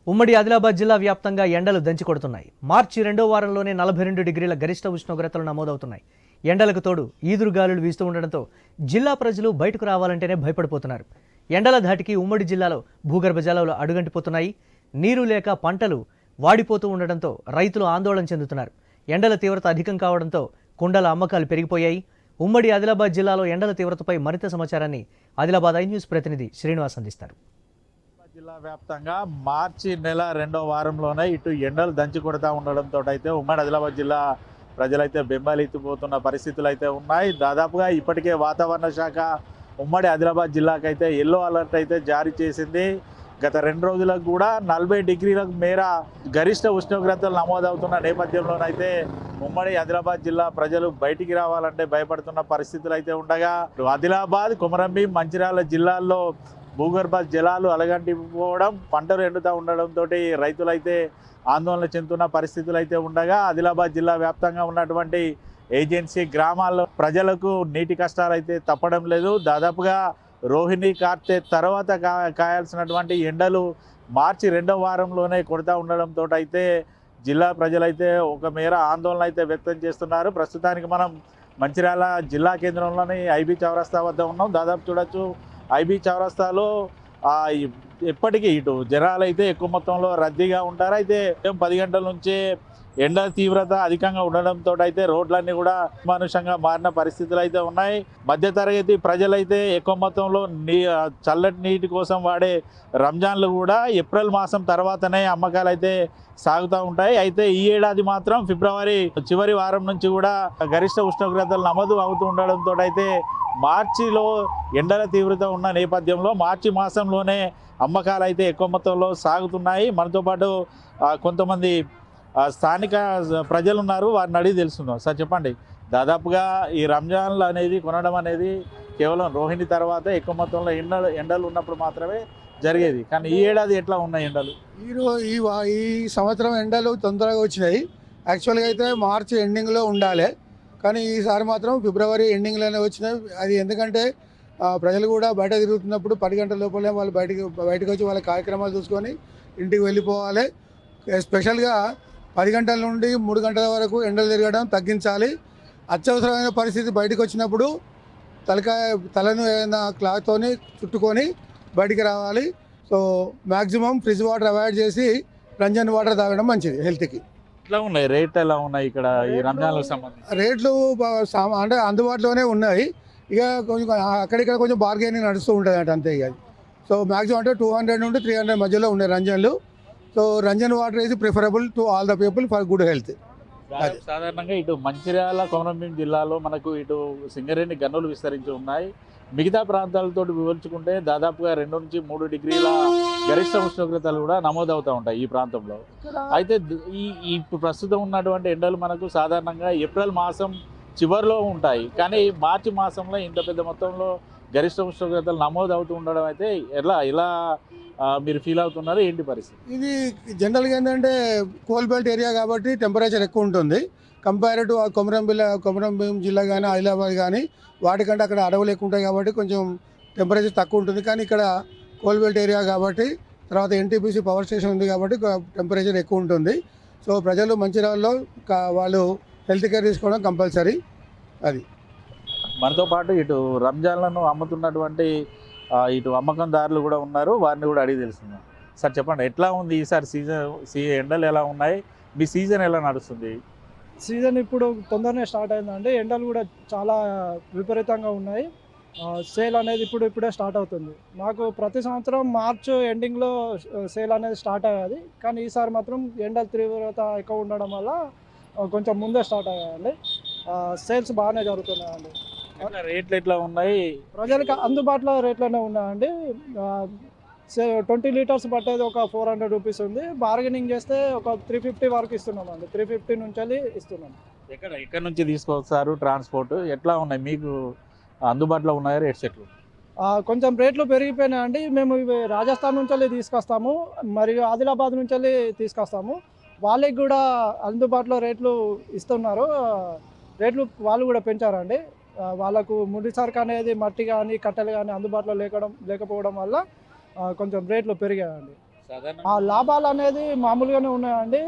ఉమ్మడి ఆదిలాబాద్ జిల్లా వ్యాప్తంగా ఎండలు దంచి కొడుతున్నాయి. మార్చి 2వ వారంలోనే 42 డిగ్రీల గరిష్ట ఉష్ణోగ్రతలు నమోదవుతున్నాయి. ఎండలకు తోడు ఈదురుగాలులు వీస్తూ ఉండడంతో జిల్లా ప్రజలు బయటకు రావాలంటేనే భయపడిపోతున్నారు. ఎండల ధాటికి ఉమ్మడి జిల్లాలో భూగర్భ జలాలు అడుగంటిపోతున్నాయి. నీరు లేక పంటలు వాడిపోతూ ఉండడంతో రైతులు ఆందోళన చెందుతున్నారు. ఎండల తీవ్రత అధికం కావడంతో కుండల అమ్మకాలు పెరిగిపోయాయి. ఉమ్మడి ఆదిలాబాద్ జిల్లాలో ఎండల తీవ్రతపై మరింత సమాచారాన్ని ఆదిలాబాద్ ఐ న్యూస్ ప్రతినిధి శ్రీనివాస్ అందిస్తారు. జిల్లా వ్యాప్తంగా మార్చి నెల 2వ వారంలోనే ఇటు ఎండలు దంచి కొడతా ఉండడంతో అయితే ఉమ్మడి ఆదిలాబాద్ జిల్లా ప్రజలైతే బెంబేలెత్తిపోతున్న పరిస్థితులు అయితే ఉన్నాయి. దాదాపుగా ఇప్పటికే వాతావరణ శాఖ ఉమ్మడి ఆదిలాబాద్ జిల్లాకైతే ఎల్లో అలర్ట్ అయితే జారీ చేసింది. గత 2 రోజులకు కూడా 40 డిగ్రీల మేర గరిష్ట ఉష్ణోగ్రతలు నమోదవుతున్న నేపథ్యంలోనైతే ఉమ్మడి ఆదిలాబాద్ జిల్లా ప్రజలు బయటికి రావాలంటే భయపడుతున్న పరిస్థితులు అయితే ఉండగా ఆదిలాబాద్, కొమరంభీం, మంచిర్యాల జిల్లాల్లో భూగర్భ జలాలు అలగంటిపోవడం, పంటలు ఎండుతూ ఉండడంతో రైతులైతే ఆందోళన చెందుతున్న పరిస్థితులు అయితే ఉండగా ఆదిలాబాద్ జిల్లా వ్యాప్తంగా ఉన్నటువంటి ఏజెన్సీ గ్రామాల్లో ప్రజలకు నీటి కష్టాలు అయితే తప్పడం లేదు. దాదాపుగా రోహిణి కార్తె తర్వాత కాయాల్సినటువంటి ఎండలు మార్చి 2వ వారంలోనే కొడతా ఉండడంతో అయితే జిల్లా ప్రజలైతే ఒక మేర ఆందోళన అయితే వ్యక్తం చేస్తున్నారు. ప్రస్తుతానికి మనం మంచిర్యాల జిల్లా కేంద్రంలోని ఐబీ చౌరస్తా వద్ద ఉన్నాం. దాదాపు చూడొచ్చు ఐబీ చౌరస్తాలో ఎప్పటికీ ఇటు జనాలు అయితే ఎక్కువ మొత్తంలో రద్దీగా ఉంటారు. అయితే 10 గంటల నుంచే ఎండ తీవ్రత అధికంగా ఉండడంతో అయితే రోడ్లన్నీ కూడా అమానుషంగా మారిన పరిస్థితులు అయితే ఉన్నాయి. మధ్యతరగతి ప్రజలైతే ఎక్కువ మొత్తంలో చల్లటి నీటి కోసం వాడే రంజాన్లు కూడా ఏప్రిల్ మాసం తర్వాతనే అమ్మకాలు అయితే సాగుతూ ఉంటాయి. అయితే ఈ ఏడాది మాత్రం ఫిబ్రవరి చివరి వారం నుంచి కూడా గరిష్ట ఉష్ణోగ్రతలు నమోదు అవుతూ ఉండడంతో అయితే మార్చిలో ఎండల తీవ్రత ఉన్న నేపథ్యంలో మార్చి మాసంలోనే అమ్మకాలు అయితే ఎక్కువ మొత్తంలో సాగుతున్నాయి. మనతో పాటు కొంతమంది స్థానిక ప్రజలు ఉన్నారు, వారిని అడిగి తెలుసుకుందాం. సార్ చెప్పండి, దాదాపుగా ఈ రంజాన్లు అనేది కొనడం అనేది కేవలం రోహిణి తర్వాత ఎక్కువ మొత్తంలో ఎండలు ఉన్నప్పుడు మాత్రమే జరిగేది. కానీ ఈ ఏడాది ఎట్లా ఉన్నాయి ఎండలు? ఈ సంవత్సరం ఎండలు తొందరగా వచ్చినాయి. యాక్చువల్గా అయితే మార్చి ఎండింగ్లో ఉండాలి, కానీ ఈసారి మాత్రం ఫిబ్రవరి ఎండింగ్లోనే వచ్చినాయి. అది ఎందుకంటే ప్రజలు కూడా బయట తిరుగుతున్నప్పుడు 10 గంటల లోపలే వాళ్ళు బయటకు వచ్చి వాళ్ళ కార్యక్రమాలు చూసుకొని ఇంటికి వెళ్ళిపోవాలి. స్పెషల్గా 10 గంటల నుండి 3 గంటల వరకు ఎండలు తిరగడం తగ్గించాలి. అత్యవసరమైన పరిస్థితి బయటకు వచ్చినప్పుడు తలను ఏదైనా క్లాత్తోని చుట్టుకొని బయటికి రావాలి. So maximum fridge water avoid చేసి రంజన్ వాటర్ తాగడం మంచిది హెల్త్కి. ఎట్లా ఉన్నాయి రేట్లు, ఎలా ఉన్నాయి ఇక్కడ ఈ రంజాన్లకు సంబంధించి? రేట్లు అంటే అందుబాటులోనే ఉన్నాయి. ఇక కొంచెం అక్కడిక్కడ కొంచెం బార్గెనింగ్ నడుస్తూ ఉంటుంది అంతే. ఇక సో మ్యాక్సిమం అంటే 200 నుండి 300 మధ్యలో ఉన్నాయి రంజన్లు. So ranjan water is preferable to all the people for good health. సాధారణంగా ఇటు మంచిర్యాల, కొమరంభీం జిల్లాలో మనకు ఇటు సింగరేణి గనులు విస్తరించి ఉన్నాయి. మిగతా ప్రాంతాలతో వివరించుకుంటే దాదాపుగా 2 నుంచి 3 డిగ్రీల గరిష్ట ఉష్ణోగ్రతలు కూడా నమోదవుతూ ఉంటాయి ఈ ప్రాంతంలో. అయితే ఈ ప్రస్తుతం ఉన్నటువంటి ఎండలు మనకు సాధారణంగా ఏప్రిల్ మాసం చివరిలో ఉంటాయి, కానీ మార్చి మాసంలో ఇంత పెద్ద మొత్తంలో గరిష్ట ఉష్ణోగ్రతలు నమోదవుతూ ఉండడం అయితే ఎలా మీరు ఫీల్ అవుతున్నారు, ఏంటి పరిస్థితి? ఇది జనరల్గా ఏంటంటే కోల్ బెల్ట్ ఏరియా కాబట్టి టెంపరేచర్ ఎక్కువ ఉంటుంది. కంపేర్ టు కొమరంభీం జిల్లా కానీ ఆదిలాబాద్ కానీ వాటికంటే అక్కడ అడవులు ఎక్కువ ఉంటాయి కాబట్టి కొంచెం టెంపరేచర్ తక్కువ ఉంటుంది. కానీ ఇక్కడ కోల్ బెల్ట్ ఏరియా కాబట్టి, తర్వాత ఎన్టీపీసీ పవర్ స్టేషన్ ఉంది కాబట్టి టెంపరేచర్ ఎక్కువ ఉంటుంది. సో ప్రజలు మంచిర్యాలలో వాళ్ళు హెల్త్ కేర్ తీసుకోవడం కంపల్సరీ. అది మనతో పాటు ఇటు రంజాన్లను అమ్ముతున్నటువంటి ఇటు అమ్మకందారులు కూడా ఉన్నారు, వారిని కూడా అడిగి తెలుసుకుందాం. సార్ చెప్పండి, ఎట్లా ఉంది ఈసారి ఎండలు ఎలా ఉన్నాయి, మీ సీజన్ ఎలా నడుస్తుంది? సీజన్ ఇప్పుడు తొందరనే స్టార్ట్ అయిందండి. ఎండలు కూడా చాలా విపరీతంగా ఉన్నాయి. సేల్ అనేది ఇప్పుడే స్టార్ట్ అవుతుంది. నాకు ప్రతి సంవత్సరం మార్చ్ ఎండింగ్లో సేల్ అనేది స్టార్ట్ అయ్యేది, కానీ ఈసారి మాత్రం ఎండల తీవ్రత ఎక్కువ ఉండడం వల్ల కొంచెం ముందే స్టార్ట్ అయ్యాయండి. సేల్స్ బాగానే జరుగుతున్నాయండి. రేట్లు ఎట్లా ఉన్నాయి? ప్రజలకు అందుబాటులో రేట్లోనే ఉన్నాయండి. 20 లీటర్స్ పట్టేది ఒక 400 రూపీస్ ఉంది. బార్గెనింగ్ చేస్తే ఒక 350 వరకు ఇస్తున్నామండి. 350 నుంచి ఇస్తున్నాం. ఎక్కడ నుంచి తీసుకొస్తారు? ట్రాన్స్పోర్ట్ ఎట్లా ఉన్నాయి మీకు? అందుబాటులో ఉన్నాయా రేట్స్ ఎట్లు? కొంచెం రేట్లు పెరిగిపోయినాయండి. మేము ఇవి రాజస్థాన్ నుంచి తీసుకొస్తాము, మరియు ఆదిలాబాద్ నుంచి తీసుకొస్తాము. వాళ్ళకి కూడా అందుబాటులో రేట్లు ఇస్తున్నారు. రేట్లు వాళ్ళు కూడా పెంచారండి. వాళ్ళకు ముడి సరుకు అనేది మట్టి కానీ కట్టెలు కానీ అందుబాటులో లేకపోవడం వల్ల కొంచెం రేట్లు పెరిగాయండి. ఆ లాభాలు అనేది మామూలుగానే ఉన్నాయండి.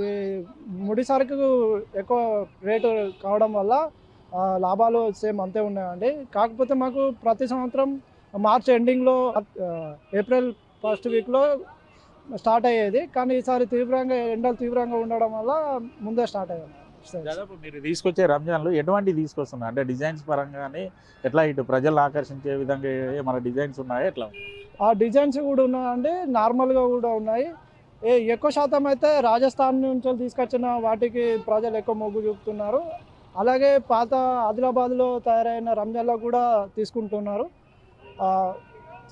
ఈ ముడి సరుకు ఎక్కువ రేటు కావడం వల్ల లాభాలు సేమ్ అంతే ఉన్నాయండి. కాకపోతే మాకు ప్రతి సంవత్సరం మార్చ్ ఎండింగ్లో ఏప్రిల్ ఫస్ట్ వీక్లో స్టార్ట్ అయ్యేది. కానీ ఈసారి ఎండలు తీవ్రంగా ఉండడం వల్ల ముందే స్టార్ట్ అయ్యాయి. దాదాపు మీరు తీసుకొచ్చే రంజాన్లు ఎటువంటి తీసుకొస్తున్నారు అంటే డిజైన్స్ పరంగానే ఎట్లా ఇటు ప్రజలను ఆకర్షించే విధంగా ఏమైనా డిజైన్స్ ఉన్నాయా ఎట్లా? ఆ డిజైన్స్ కూడా ఉన్నాయండి, నార్మల్గా కూడా ఉన్నాయి. ఎక్కువ శాతం అయితే రాజస్థాన్ నుంచి తీసుకొచ్చిన వాటికి ప్రజలు ఎక్కువ మొగ్గు చూపుతున్నారు. అలాగే పాత ఆదిలాబాద్లో తయారైన రంజాన్లో కూడా తీసుకుంటున్నారు.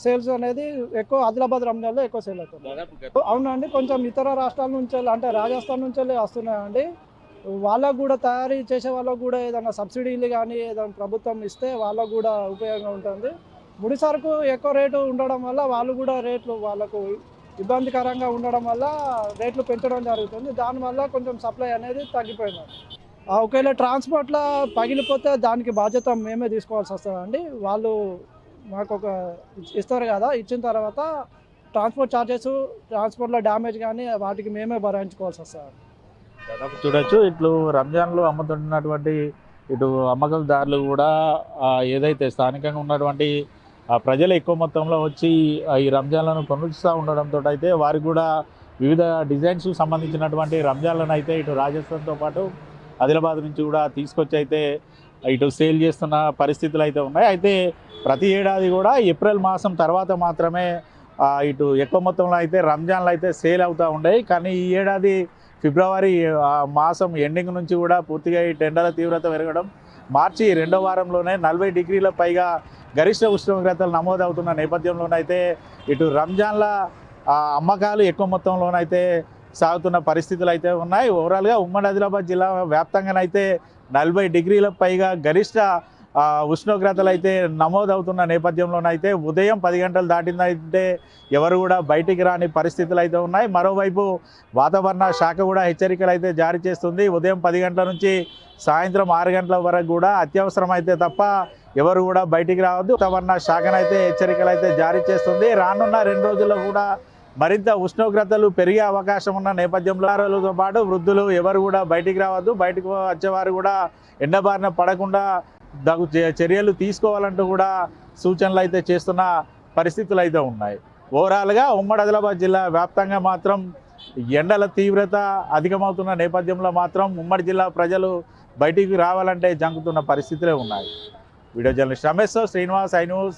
సేల్స్ అనేది ఎక్కువ ఆదిలాబాద్ రంజాన్లో ఎక్కువ సేల్ అవుతుంది. అవునండి, కొంచెం ఇతర రాష్ట్రాల నుంచి అంటే రాజస్థాన్ నుంచి వస్తున్నాయండి. వాళ్ళకు కూడా తయారీ చేసే వాళ్ళకు కూడా ఏదైనా సబ్సిడీలు కానీ ఏదైనా ప్రభుత్వం ఇస్తే వాళ్ళకు కూడా ఉపయోగంగా ఉంటుంది. ముడి సరుకు ఎక్కువ రేటు ఉండడం వల్ల వాళ్ళు కూడా రేట్లు వాళ్ళకు ఇబ్బందికరంగా ఉండడం వల్ల రేట్లు పెంచడం జరుగుతుంది. దానివల్ల కొంచెం సప్లై అనేది తగ్గిపోయింది. ఒకవేళ ట్రాన్స్పోర్ట్లో పగిలిపోతే దానికి బాధ్యత మేమే తీసుకోవాల్సి వస్తుందండి. వాళ్ళు మాకు ఒక ఇస్తారు కదా, ఇచ్చిన తర్వాత ట్రాన్స్పోర్ట్ ఛార్జెస్, ట్రాన్స్పోర్ట్లో డ్యామేజ్ కానీ వాటికి మేమే భరించుకోవాల్సి వస్తుంది. దాదాపు చూడొచ్చు ఇట్లు రంజాన్లు అమ్ముతున్నటువంటి ఇటు అమ్మకందారులు కూడా ఏదైతే స్థానికంగా ఉన్నటువంటి ప్రజలు ఎక్కువ మొత్తంలో వచ్చి ఈ రంజాన్లను కొనుక్కొస్తూ ఉండడంతో అయితే వారికి కూడా వివిధ డిజైన్స్ సంబంధించినటువంటి రంజాన్లను అయితే ఇటు రాజస్థాన్తో పాటు ఆదిలాబాద్ నుంచి కూడా తీసుకొచ్చి అయితే ఇటు సేల్ చేస్తున్న పరిస్థితులు అయితే ఉన్నాయి. అయితే ప్రతి ఏడాది కూడా ఏప్రిల్ మాసం తర్వాత మాత్రమే ఇటు ఎక్కువ మొత్తంలో అయితే రంజాన్లు అయితే సేల్ అవుతూ ఉన్నాయి. కానీ ఈ ఏడాది ఫిబ్రవరి మాసం ఎండింగ్ నుంచి కూడా పూర్తిగా ఈ ఎండల తీవ్రత పెరగడం, మార్చి 2వ వారంలోనే 40 డిగ్రీల పైగా గరిష్ట ఉష్ణోగ్రతలు నమోదవుతున్న నేపథ్యంలోనైతే ఇటు రంజాన్ల అమ్మకాలు ఎక్కువ మొత్తంలోనైతే సాగుతున్న పరిస్థితులు అయితే ఉన్నాయి. ఓవరాల్గా ఉమ్మడి ఆదిలాబాద్ జిల్లా వ్యాప్తంగానైతే 40 డిగ్రీల పైగా గరిష్ట ఉష్ణోగ్రతలు అయితే నమోదవుతున్న నేపథ్యంలోనైతే ఉదయం 10 గంటలు దాటిందంటే ఎవరు కూడా బయటికి రాని పరిస్థితులు అయితే ఉన్నాయి. మరోవైపు వాతావరణ శాఖ కూడా హెచ్చరికలు అయితే జారీ చేస్తుంది. ఉదయం 10 గంటల నుంచి సాయంత్రం 6 గంటల వరకు కూడా అత్యవసరం అయితే తప్ప ఎవరు కూడా బయటికి రావద్దు. వాతావరణ శాఖనైతే హెచ్చరికలు అయితే జారీ చేస్తుంది. రానున్న 2 రోజుల్లో కూడా మరింత ఉష్ణోగ్రతలు పెరిగే అవకాశం ఉన్న నేపథ్యంలో రోజులతో పాటు వృద్ధులు ఎవరు కూడా బయటికి రావద్దు. బయటకు వచ్చేవారు కూడా ఎండబారిన పడకుండా చర్యలు తీసుకోవాలంటూ కూడా సూచనలు అయితే చేస్తున్న పరిస్థితులు అయితే ఉన్నాయి. ఓవరాల్గా ఉమ్మడి ఆదిలాబాద్ జిల్లా వ్యాప్తంగా మాత్రం ఎండల తీవ్రత అధికమవుతున్న నేపథ్యంలో మాత్రం ఉమ్మడి జిల్లా ప్రజలు బయటికి రావాలంటే జంకుతున్న పరిస్థితులే ఉన్నాయి. Video journalist Ramesh Srinivas, I news,